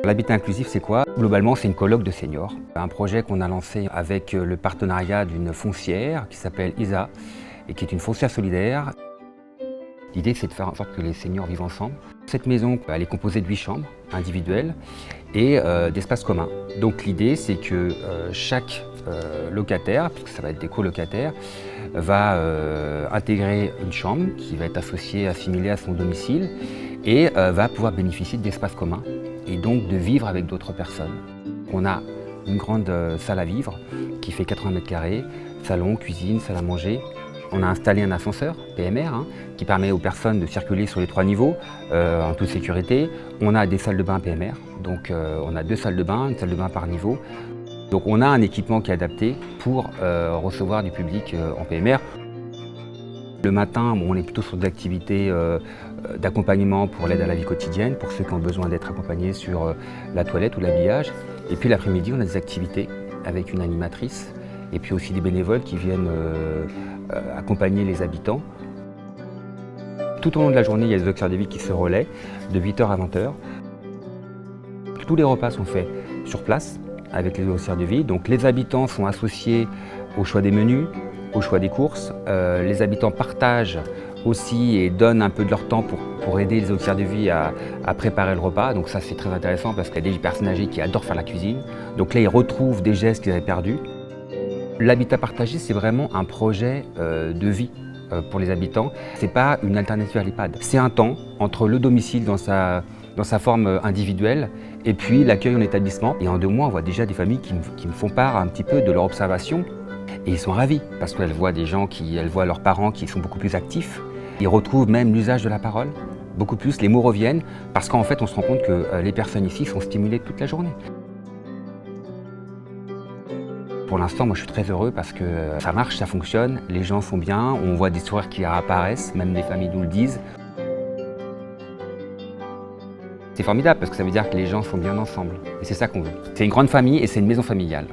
L'habitat inclusif, c'est quoi? Globalement, c'est une colloque de seniors. Un projet qu'on a lancé avec le partenariat d'une foncière qui s'appelle ISA et qui est une foncière solidaire. L'idée, c'est de faire en sorte que les seniors vivent ensemble. Cette maison, elle est composée de 8 chambres individuelles et d'espaces communs. Donc l'idée, c'est que chaque locataire, puisque ça va être des colocataires, va intégrer une chambre qui va être associée, assimilée à son domicile et va pouvoir bénéficier d'espaces communs et donc de vivre avec d'autres personnes. On a une grande salle à vivre qui fait 80 mètres carrés, salon, cuisine, salle à manger. On a installé un ascenseur PMR qui permet aux personnes de circuler sur les 3 niveaux en toute sécurité. On a des salles de bain PMR, donc on a 2 salles de bain, une salle de bain par niveau. Donc on a un équipement qui est adapté pour recevoir du public en PMR. Le matin, on est plutôt sur des activités d'accompagnement pour l'aide à la vie quotidienne, pour ceux qui ont besoin d'être accompagnés sur la toilette ou l'habillage. Et puis l'après-midi, on a des activités avec une animatrice et puis aussi des bénévoles qui viennent accompagner les habitants. Tout au long de la journée, il y a des auxiliaires de vie qui se relaient de 8h à 20h. Tous les repas sont faits sur place avec les auxiliaires de vie. Donc les habitants sont associés au choix des menus, au choix des courses. Les habitants partagent aussi et donnent un peu de leur temps pour aider les auxiliaires de vie à préparer le repas. Donc ça, c'est très intéressant parce qu'il y a des personnes âgées qui adorent faire la cuisine. Donc là, ils retrouvent des gestes qu'ils avaient perdus. L'habitat partagé, c'est vraiment un projet de vie pour les habitants. Ce n'est pas une alternative à l'EHPAD. C'est un temps entre le domicile dans sa forme individuelle et puis l'accueil en établissement. Et en 2 mois, on voit déjà des familles qui me font part un petit peu de leur observation. Et ils sont ravis parce qu'elles voient des gens elles voient leurs parents qui sont beaucoup plus actifs. Ils retrouvent même l'usage de la parole, beaucoup plus, les mots reviennent parce qu'en fait, on se rend compte que les personnes ici sont stimulées toute la journée. Pour l'instant, moi je suis très heureux parce que ça marche, ça fonctionne, les gens sont bien, on voit des sourires qui apparaissent, même les familles nous le disent. C'est formidable parce que ça veut dire que les gens sont bien ensemble et c'est ça qu'on veut. C'est une grande famille et c'est une maison familiale.